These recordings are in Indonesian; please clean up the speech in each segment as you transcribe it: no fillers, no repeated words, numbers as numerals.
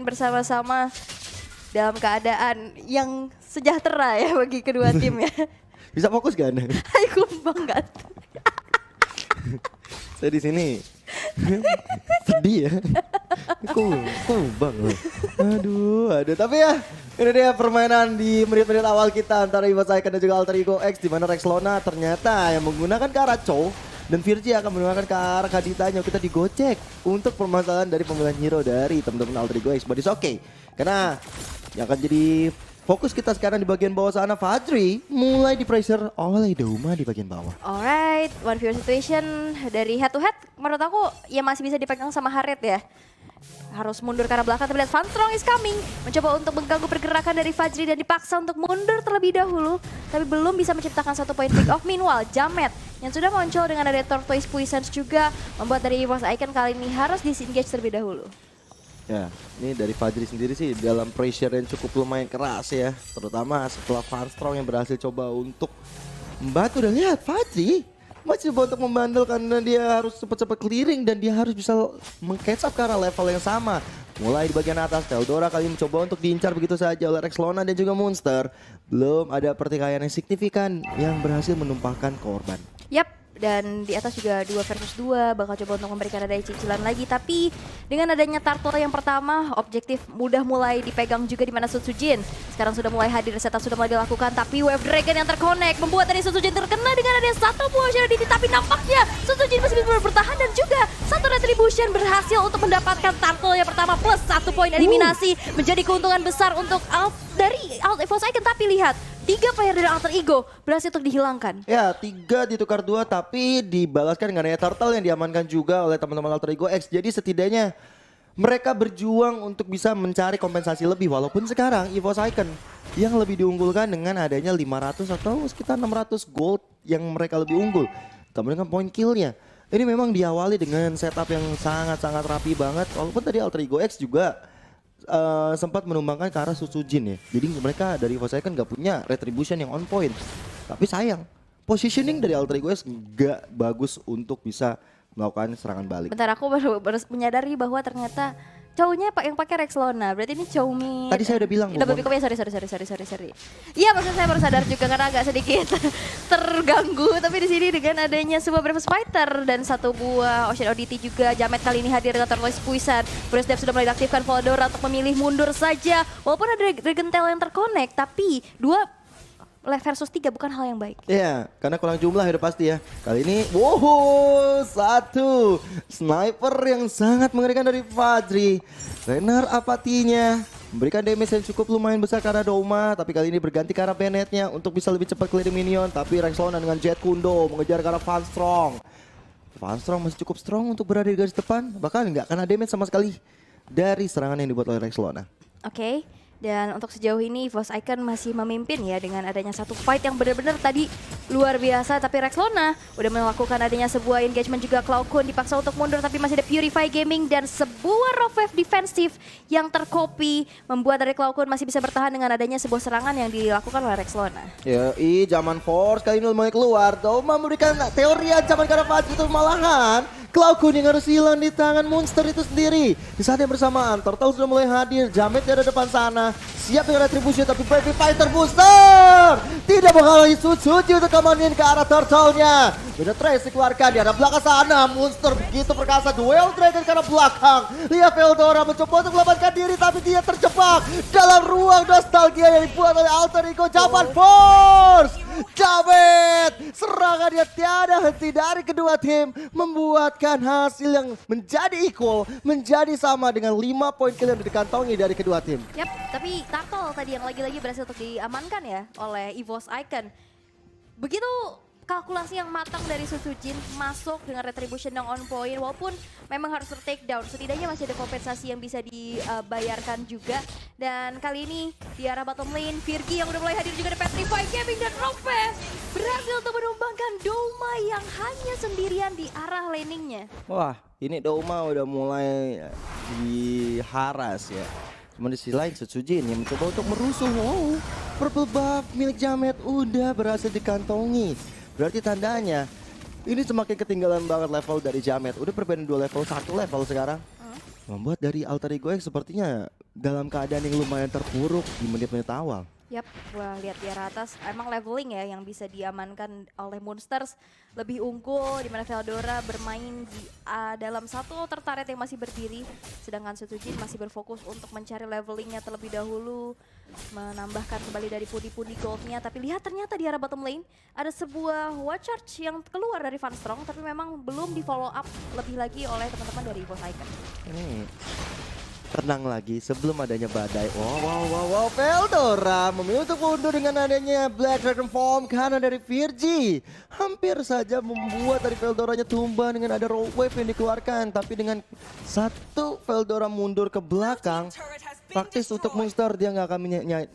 bersama-sama dalam keadaan yang sejahtera ya bagi kedua tim ya. Bisa fokus gak Anda? Hai kumbang gak? Saya di sini sedih ya. Kumbang loh. Aduh. Tapi ya ini dia permainan di menit-menit awal kita antara EVOS Icon dan juga Alter Ego X, di mana Rexlona ternyata yang menggunakan ke arah Chow dan Virgi akan menggunakan ke arah Kaditanya. Kita digocek untuk permasalahan dari pemilihan hero dari teman-teman Alter Ego X. But it's okay, karena yang akan jadi fokus kita sekarang di bagian bawah sana, Fadri mulai di pressure oleh Douma di bagian bawah. Alright, one viewer situation dari head to head menurut aku ya masih bisa dipegang sama Harit ya. Harus mundur ke arah belakang, tapi lihat Van Strong is coming. Mencoba untuk mengganggu pergerakan dari Fajri dan dipaksa untuk mundur terlebih dahulu. Tapi belum bisa menciptakan satu poin pick off. Meanwhile, Jamet yang sudah muncul dengan ada Tortoise Puissance juga membuat dari EVOS Icon kali ini harus disengage terlebih dahulu. Ya, ini dari Fajri sendiri sih dalam pressure yang cukup lumayan keras ya. Terutama setelah Van Strong yang berhasil coba untuk membantu. Dan lihat Fajri masih coba untuk membandel karena dia harus cepat-cepat clearing dan dia harus bisa meng-catch up ke arah level yang sama. Mulai di bagian atas, Teodora kali ini mencoba untuk diincar begitu saja oleh Rexlona dan juga Monster. Belum ada pertikaian yang signifikan yang berhasil menumpahkan korban. Yap, dan di atas juga 2 versus 2 bakal coba untuk memberikan ada cicilan lagi. Tapi dengan adanya Turtle yang pertama, objektif mudah mulai dipegang juga di mana Sutsujin. Sekarang sudah mulai hadir, setup sudah mulai dilakukan. Tapi Wave Dragon yang terkonek membuat dari Sutsujin terkena dengan adanya satu buah Shadowditi. Tapi nampaknya Sutsujin masih bisa bertahan dan juga satu Retribution berhasil untuk mendapatkan Turtle yang pertama plus 1 poin eliminasi. Menjadi keuntungan besar untuk dari EVOS Icon. Tapi lihat, 3 player dari Alter Ego berhasil untuk dihilangkan. Ya, 3 ditukar 2 tapi dibalaskan dengan adanya Turtle yang diamankan juga oleh teman-teman Alter Ego X. Jadi setidaknya mereka berjuang untuk bisa mencari kompensasi lebih. Walaupun sekarang EVOS Icon yang lebih diunggulkan dengan adanya 500 atau sekitar 600 gold yang mereka lebih unggul. Tambah dengan point killnya. Ini memang diawali dengan setup yang sangat-sangat rapi banget. Walaupun tadi Alter Ego X juga sempat menumbangkan ke arah Sutsujin ya. Jadi mereka dari EVOS Icon gak punya retribution yang on point. Tapi sayang, positioning dari Alter Ego X gak bagus untuk bisa melakukan serangan balik. Bentar, aku baru menyadari bahwa ternyata cowoknya yang pakai Rexlona. Berarti ini cow mid. Tadi saya udah bilang. Double pick up ya, sorry. Iya, maksud saya baru sadar juga karena agak sedikit terganggu. Tapi di sini dengan adanya sebuah Breakfast Fighter dan satu buah Ocean Oddity juga, Jamet kali ini hadir dengan Tortoise Puissance. Burst Step sudah mulai diaktifkan, Voladora untuk memilih mundur saja. Walaupun ada Dragon Tail yang terkonek, tapi 2 versus 3 bukan hal yang baik. Iya, karena kurang jumlah ya udah pasti ya. Kali ini, wow, satu sniper yang sangat mengerikan dari Fadri. Renner apatinya memberikan damage yang cukup lumayan besar ke arah Douma, tapi kali ini berganti ke arah Bennett-nya untuk bisa lebih cepat clearing minion. Tapi Rexlona dengan Jet Kundo mengejar ke arah Van Strong. Van Strong masih cukup strong untuk berada di garis depan, bahkan nggak kena damage sama sekali dari serangan yang dibuat oleh Rexlona. Oke. Dan untuk sejauh ini EVOS Icon masih memimpin ya dengan adanya satu fight yang benar-benar tadi luar biasa. Tapi Rexlona udah melakukan adanya sebuah engagement juga. Cloudcon dipaksa untuk mundur tapi masih ada Purify Gaming dan sebuah rough wave defensif yang tercopy. Membuat dari Cloudcon masih bisa bertahan dengan adanya sebuah serangan yang dilakukan oleh Rexlona. Ya, zaman Force kali ini mulai keluar. Douma memberikan teori ancaman karena Fadri itu malahan Cloudcon yang harus hilang di tangan Monster itu sendiri. Di saat yang bersamaan, Turtle sudah mulai hadir. Jamet di depan sana. Siap dengan retribusi tapi Baby Fighter Booster tidak menghalangi Suzuki untuk kemanin ke arah Turtle-nya. Udah Trace dikeluarkan di arah belakang sana. Monster begitu perkasa, duel Dragon ke arah belakang. Lihat Veldora mencoba untuk melamatkan diri tapi dia terjebak dalam ruang nostalgia yang dibuat oleh Alter Ego. Jaman Force, Jamet serangan dia tiada henti dari kedua tim, membuatkan hasil yang menjadi equal, menjadi sama dengan 5 poin kill yang dikantongi dari kedua tim. Yap, tapi Turtle tadi yang lagi-lagi berhasil untuk diamankan ya oleh EVOS Icon. Begitu kalkulasi yang matang dari Sutsujin masuk dengan retribution yang on point, walaupun memang harus take down, setidaknya masih ada kompensasi yang bisa dibayarkan juga. Dan kali ini di arah bottom lane, Virgi yang udah mulai hadir juga, ada Petrify Gaming dan Ropes berhasil untuk menumbangkan Douma yang hanya sendirian di arah laningnya. Wah, ini Douma udah mulai diharas ya. Cuma di sisi lain Sutsujin yang mencoba untuk merusuh. Wow, purple buff milik Jamet udah berhasil dikantongi. Berarti tandanya ini semakin ketinggalan banget level dari Jamet. Udah perbedaan 2 level, 1 level sekarang. Membuat dari Alter Ego X sepertinya dalam keadaan yang lumayan terpuruk di menit-menit awal. Yap, wah lihat di arah atas emang leveling ya yang bisa diamankan oleh Monsters lebih unggul di mana Veldora bermain di dalam satu outer turret yang masih berdiri, sedangkan Setsujin masih berfokus untuk mencari levelingnya terlebih dahulu, menambahkan kembali dari pundi-pundi goldnya. Tapi lihat ternyata di arah bottom lane ada sebuah watch charge yang keluar dari Van Strong, tapi memang belum di follow up lebih lagi oleh teman-teman dari EVOS Icon. Tenang lagi sebelum adanya badai. Wow, Veldora memilih untuk mundur dengan adanya Black Dragon Form kanan dari Virgi. Hampir saja membuat dari Veldoranya tumbang dengan ada Raw Wave yang dikeluarkan. Tapi dengan satu Veldora mundur ke belakang, praktis untuk Monster dia nggak akan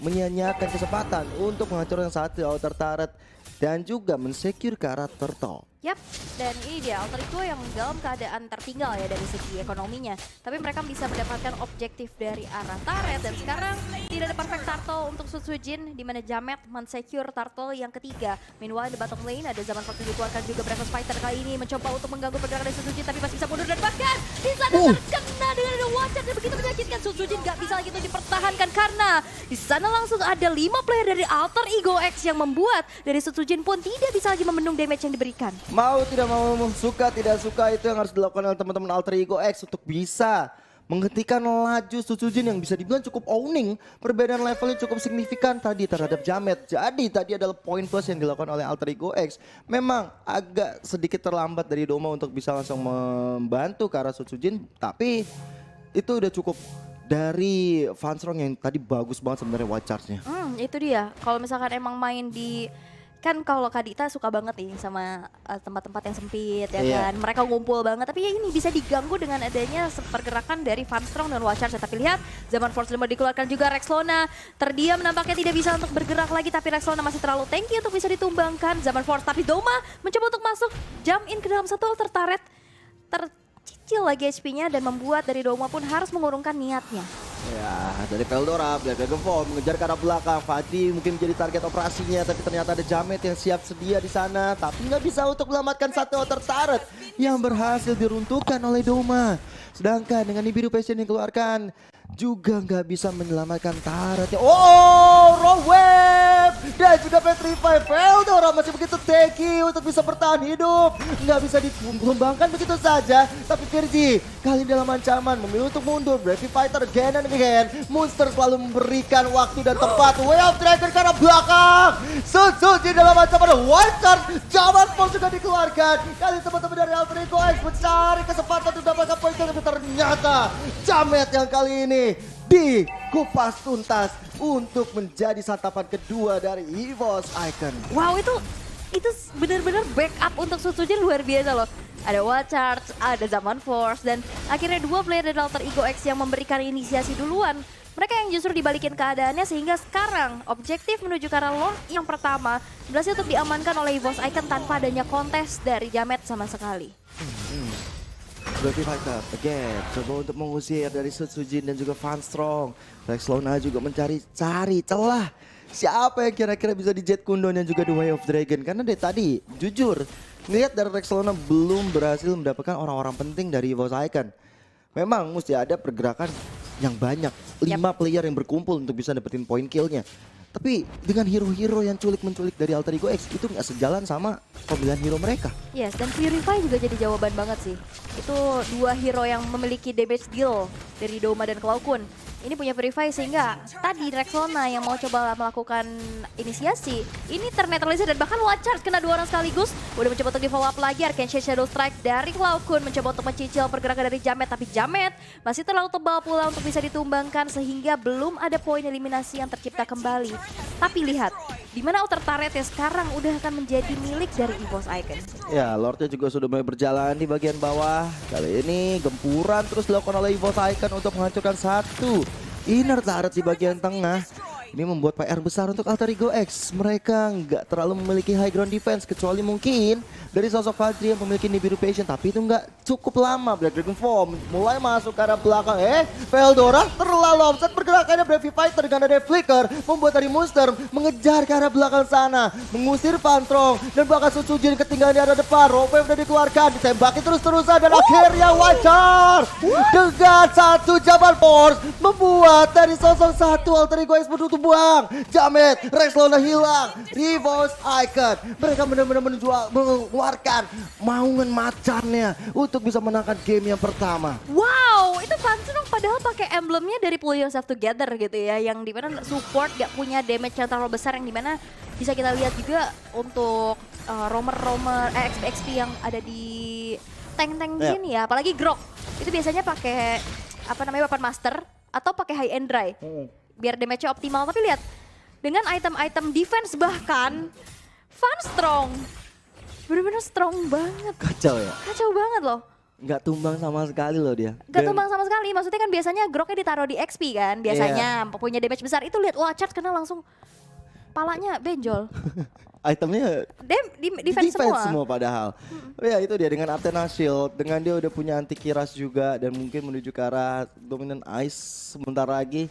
menyia-nyiakan kesempatan untuk menghancurkan satu outer turret dan juga mensecure ke arah turtle. Yap, dan ini dia Alter Ego yang dalam keadaan tertinggal ya dari segi ekonominya. Tapi mereka bisa mendapatkan objektif dari arah turret dan sekarang tidak ada perfect turtle untuk Setsujin di mana Jamet mensecure turtle yang ketiga. Meanwhile di bottom lane ada Zaman Fox dikeluarkan juga Breakfast Fighter kali ini mencoba untuk mengganggu pergerakan dari Setsujin tapi masih bisa mundur dan bahkan di sana terkena dengan ada watcher dan begitu menyakitkan. Setsujin gak bisa lagi untuk dipertahankan karena di sana langsung ada 5 player dari Alter Ego X yang membuat dari Setsujin pun tidak bisa lagi membendung damage yang diberikan. Mau tidak mau, suka tidak suka itu yang harus dilakukan oleh teman-teman Alter Ego X untuk bisa menghentikan laju Setsujin yang bisa dibilang cukup owning. Perbedaan levelnya cukup signifikan tadi terhadap Jamet. Jadi tadi adalah poin plus yang dilakukan oleh Alter Ego X. Memang agak sedikit terlambat dari Doma untuk bisa langsung membantu ke arah Setsujin. Tapi itu udah cukup dari Van Strong yang tadi bagus banget sebenarnya watch charge-nya. Itu dia. Kalau misalkan emang main di kan kalau Kadita suka banget nih sama tempat-tempat yang sempit ya kan. Mereka ngumpul banget tapi ya ini bisa diganggu dengan adanya pergerakan dari Van Strong dan Watchers. Tapi lihat Zaman Force Lemur dikeluarkan juga Rexlona. Terdiam nampaknya tidak bisa untuk bergerak lagi tapi Rexlona masih terlalu tanky untuk bisa ditumbangkan Zaman Force. Tapi Doma mencoba untuk masuk jump in ke dalam satu altar turret. Tercicil lagi HP-nya dan membuat dari Doma pun harus mengurungkan niatnya. Ya, dari Veldora, Black Dragon Form mengejar ke arah belakang. Fadi mungkin menjadi target operasinya, tapi ternyata ada Jamet yang siap sedia di sana. Tapi nggak bisa untuk menyelamatkan satu outer turret yang berhasil diruntuhkan oleh Doma. Sedangkan dengan Nibiru Passion yang dikeluarkan, juga nggak bisa menyelamatkan turretnya. Raw Wave! Dan juga Petrify. Veldora masih begitu tanky untuk bisa bertahan hidup. Nggak bisa dikembangkan begitu saja. Tapi Virgi kali ini dalam ancaman memilih untuk mundur. Brave Fighter again and again. Monster selalu memberikan waktu dan tempat. Way of Dragon ke arah belakang. Setsujin dalam ancaman. Wild card. Zaman Force juga dikeluarkan. Kali teman-teman dari Alter Ego X mencari kesempatan untuk mendapatkan poin. Tapi ternyata Jamet yang kali ini dikupas tuntas untuk menjadi santapan kedua dari EVOS Icon. Wow, itu benar-benar backup untuk Setsujin luar biasa loh. Ada Watch Charge, ada Zaman Force, dan akhirnya dua player dari Alter Ego X yang memberikan inisiasi duluan. Mereka yang justru dibalikin keadaannya sehingga sekarang objektif menuju ke arah Lord yang pertama berhasil untuk diamankan oleh EVOS Icon tanpa adanya kontes dari Jamet sama sekali. Brave Fighter again coba untuk mengusir dari Setsujin dan juga Van Strong. Rexlona juga mencari celah siapa yang kira-kira bisa di Jet Kundon dan juga The Way of Dragon. Karena dari tadi jujur lihat dari Rexlona belum berhasil mendapatkan orang-orang penting dari EVOS Icon. Memang mesti ada pergerakan yang banyak, 5 player yang berkumpul untuk bisa dapetin poin killnya. Tapi dengan hero-hero yang culik-menculik dari Alter Ego X itu nggak sejalan sama pemilihan hero mereka. Yes, dan Purify juga jadi jawaban banget sih. Itu dua hero yang memiliki damage deal dari Doma dan Cloud. Ini punya Purify sehingga tadi Rexlona yang mau coba melakukan inisiasi ini ternetralisir dan bahkan Watch Charge kena 2 orang sekaligus. Udah mencoba untuk di follow up lagi Arcane Shade Shadow Strike dari Cloud mencoba untuk mencicil pergerakan dari Jamet, tapi Jamet masih terlalu tebal pula untuk bisa ditumbangkan sehingga belum ada poin eliminasi yang tercipta kembali. Tapi lihat di mana outer turret yang sekarang udah akan menjadi milik dari EVOS Icon. Ya, Lordnya juga sudah mulai berjalan di bagian bawah. Kali ini gempuran terus dilakukan oleh EVOS Icon untuk menghancurkan satu inner turret di bagian tengah. Ini membuat PR besar untuk Alter Ego X. Mereka nggak terlalu memiliki high ground defense kecuali mungkin dari sosok Fadri yang memiliki Nibiru Passion, tapi itu nggak cukup lama. Black Dragon Form mulai masuk ke arah belakang. Veldora terlalu offset pergerakannya. Brave Fighter dengan ada Flicker membuat dari Monster mengejar ke arah belakang sana. Mengusir Pantrong dan bahkan Sutsujin ketinggalan di arah depan. Rope udah dikeluarkan, ditembaki terus-terusan dan akhirnya Wajar dengan satu Jabal Force membuat dari sosok satu Alter Ego X menutup buang. Jamet, Rexlona hilang, Reverse Icon. Mereka benar-benar mengeluarkan maungan macannya untuk bisa menangkan game yang pertama. Wow, itu Pantrong padahal pakai emblemnya dari Pull Yourself Together gitu ya, yang dimana support gak punya damage yang terlalu besar, yang dimana bisa kita lihat juga untuk roamer XP yang ada di tank-tank gini ya, apalagi Grok itu biasanya pakai apa namanya weapon master atau pakai high and dry biar damage-nya optimal. Tapi lihat dengan item-item defense bahkan Van Strong bener-bener strong banget. Kacau ya? Kacau banget loh. Nggak tumbang sama sekali loh dia. Nggak tumbang sama sekali, maksudnya kan biasanya Groknya ditaruh di XP kan, biasanya punya damage besar. Itu lihat Watchard kena langsung palanya benjol. Itemnya Defense semua. padahal. Ya itu dia dengan Athena Shield, dengan dia udah punya anti kiras juga dan mungkin menuju ke arah Dominant Ice sebentar lagi.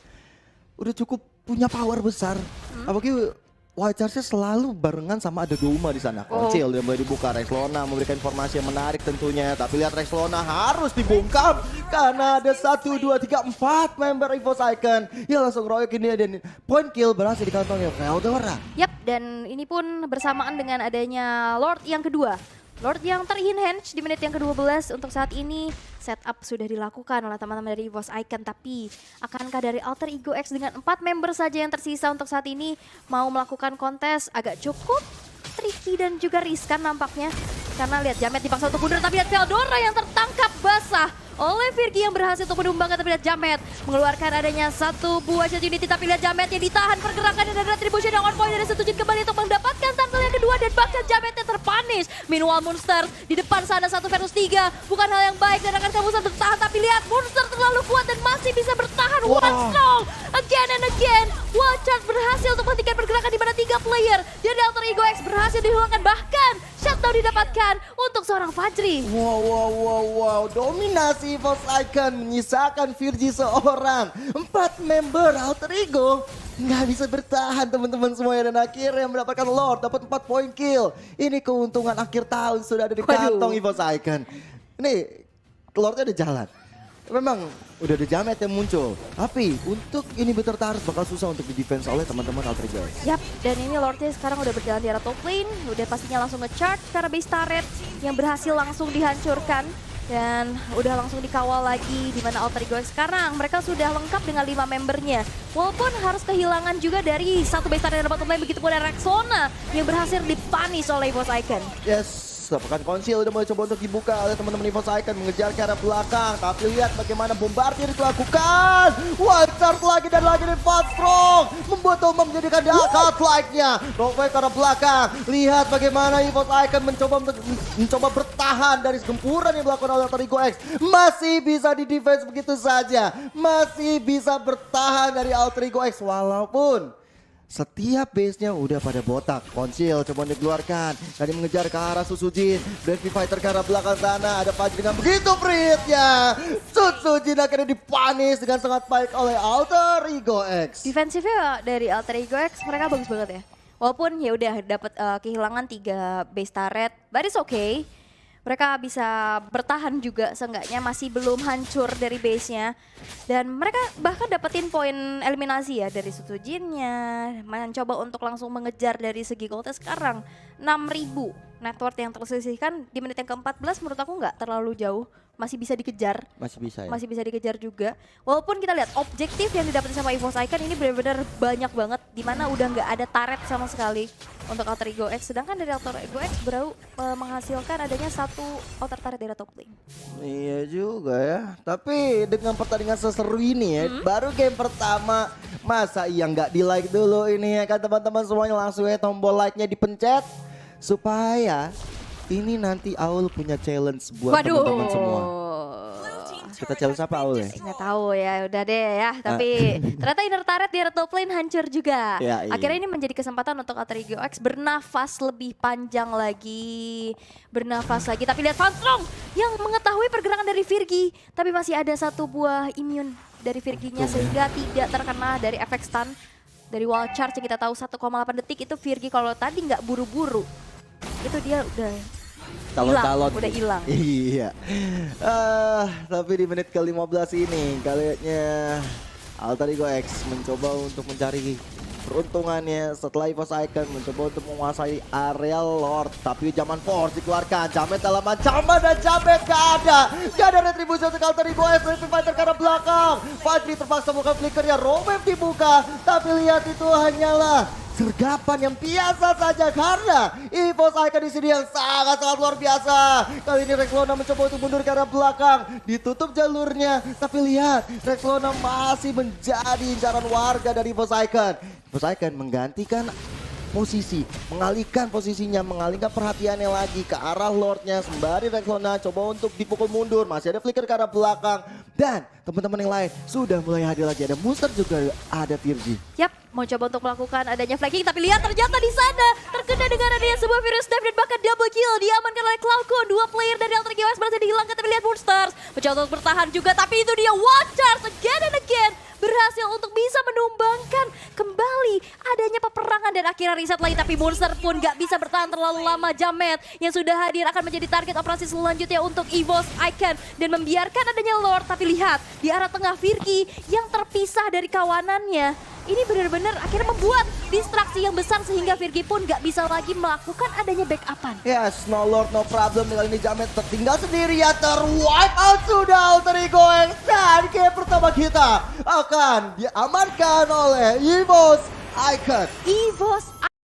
Udah cukup punya power besar. Apalagi Wildcard-nya selalu barengan sama ada Douma di sana. Kecil udah mulai dibuka. Rexlona memberikan informasi yang menarik tentunya. Tapi lihat Rexlona harus dibungkam karena ada 1, 2, 3, 4 member Evos Icon. Ya langsung royok ini dan point kill berhasil dikantongi Veldora. Yap, dan ini pun bersamaan dengan adanya Lord yang kedua. Lord yang terhinge di menit yang ke-12 untuk saat ini setup sudah dilakukan oleh teman-teman dari Evos Icon, tapi akankah dari Alter Ego X dengan 4 member saja yang tersisa untuk saat ini mau melakukan kontes agak cukup tricky dan juga riskan nampaknya. Karena lihat Jamet dipaksa untuk mundur, tapi lihat Veldora yang tertangkap basah oleh Virgi yang berhasil untuk menumbangkan. Tapi lihat Jamet mengeluarkan adanya satu buah shield unity, tapi lihat Jamet yang ditahan pergerakannya dan retribution yang on point dari Sutsujin kembali untuk mendapatkan tackle yang kedua dan bahkan Jametnya terpunish. Meanwhile Monster di depan sana 1 versus 3 bukan hal yang baik dan akan kamu bertahan, tapi lihat Monster terlalu kuat dan masih bisa bertahan. One strong again and again. Wildcard berhasil untuk menghentikan pergerakan di mana 3 player dari Alter Ego X berhasil dihilangkan, bahkan shutdown didapatkan untuk seorang Fajri. Wow. Dominasi Evos Icon menyisakan Virgi seorang. 4 member Alter Ego nggak bisa bertahan teman-teman semuanya, dan akhirnya mendapatkan Lord, dapat 4 point kill. Ini keuntungan akhir tahun sudah ada di kantong Evos Icon. Ini Lordnya udah jalan. Memang udah ada Jamet yang muncul, tapi untuk ini harus bakal susah untuk di-defense oleh teman-teman Alter Ego. Yap, dan ini Lordnya sekarang udah berjalan di arah top lane, udah pastinya langsung nge-charge karena base turret yang berhasil langsung dihancurkan. Dan udah langsung dikawal lagi di mana Alter Ego X sekarang mereka sudah lengkap dengan 5 membernya. Walaupun harus kehilangan juga dari satu base turret dari bottom lane, begitu pun ada Rexlona yang berhasil dipunish oleh Evos Icon. Yes. Pekan konsil udah mulai coba untuk dibuka oleh teman-teman Evos Icon, mengejar ke arah belakang, tapi lihat bagaimana bombardir dilakukan. Wildcard lagi dan lagi dari Van Strong membuat Doma menjadikan cut like-nya. Rope ke arah belakang, lihat bagaimana Evos Icon mencoba bertahan dari gempuran yang dilakukan oleh Alter Ego X. Masih bisa di defense begitu saja, masih bisa bertahan dari Alter Ego X walaupun setiap base-nya udah pada botak. Konsil coba dikeluarkan, tadi mengejar ke arah Sutsujin. Brave Fighter ke arah belakang sana, ada Fajri dengan begitu peritnya. Sutsujin akhirnya dipunish dengan sangat baik oleh Alter Ego X. Defensifnya dari Alter Ego X mereka bagus banget ya. Walaupun ya udah dapat kehilangan 3 base turret, but it's okay. Mereka bisa bertahan juga, seenggaknya masih belum hancur dari base-nya. Dan mereka bahkan dapetin poin eliminasi ya dari Sutsujinnya. Mencoba untuk langsung mengejar dari segi goldnya sekarang. 6.000 network yang tersisihkan di menit yang ke-14 menurut aku nggak terlalu jauh. Masih bisa dikejar. Masih bisa ya? Masih bisa dikejar juga. Walaupun kita lihat objektif yang didapetin sama Evos Icon ini benar-benar banyak banget. Dimana udah nggak ada turret sama sekali untuk Alter Ego X. Sedangkan dari Alter Ego X baru menghasilkan adanya 1 outer turret dari top lane. Iya juga ya. Tapi dengan pertandingan seseru ini ya, baru game pertama, masa iya nggak di like dulu ini ya kan teman-teman semuanya, langsung ya tombol like-nya dipencet. Supaya ini nanti Aul punya challenge buat teman-teman semua. Kita challenge apa Aul ya? Nggak tahu ya, udah deh ya. Tapi ternyata inner turret di top lane hancur juga. Ya, iya. Akhirnya ini menjadi kesempatan untuk Alter Ego X bernafas lebih panjang lagi. Bernafas lagi, tapi lihat Fanstrong yang mengetahui pergerakan dari Virgi. Tapi masih ada satu buah immune dari Virginya sehingga tidak terkena dari efek stun. Dari wall charge yang kita tahu 1,8 detik itu Virgi kalau tadi nggak buru-buru. Itu dia udah Talon-talon. udah hilang. Iya. Tapi di menit ke-15 ini kayaknya Alter Ego X mencoba untuk mencari peruntungannya setelah EVOS Icon mencoba untuk menguasai area Lord. Tapi zaman Force dikeluarkan, Jamet dalam ancaman dan Jamet gak ada retribusi untuk Alter Ego X. Rapid Fighter ke arah belakang, Fajri terpaksa buka flickernya, Romef dibuka. Tapi lihat itu hanyalah sergapan yang biasa saja karena EVOS Icon di sini yang sangat-sangat luar biasa. Kali ini Rexlona mencoba untuk mundur ke arah belakang, ditutup jalurnya. Tapi lihat, Rexlona masih menjadi incaran warga dari EVOS Icon. EVOS Icon menggantikan posisi, mengalihkan posisinya, mengalihkan perhatiannya lagi ke arah Lordnya. Sembari Rexlona coba untuk dipukul mundur, masih ada flicker ke arah belakang. Dan teman-teman yang lain sudah mulai hadir lagi, ada Monster juga, ada Virgi. Yap, mau coba untuk melakukan adanya flanking, tapi lihat ternyata di sana terkena dengan adanya sebuah virus dive dan bahkan double kill diamankan oleh Cloudcon. Dua player dari Alter Ego X berhasil dihilangkan, tapi lihat Monsters mencoba untuk bertahan juga, tapi itu dia one charge again and again berhasil untuk bisa menumbangkan kembali adanya peperangan dan akhirnya reset lagi. Tapi Monster pun gak bisa bertahan terlalu lama. Jamet yang sudah hadir akan menjadi target operasi selanjutnya untuk EVOS Icon dan membiarkan adanya Lord. Tapi lihat di arah tengah Virgi yang terpisah dari kawanannya. Ini benar-benar akhirnya membuat distraksi yang besar sehingga Virgi pun gak bisa lagi melakukan adanya backupan. Yes, no Lord, no problem. Kali ini Jamet tertinggal sendiri ya, terwipe out sudah Alter Ego X. Dan game pertama kita akan diamankan oleh EVOS Icon. EVOS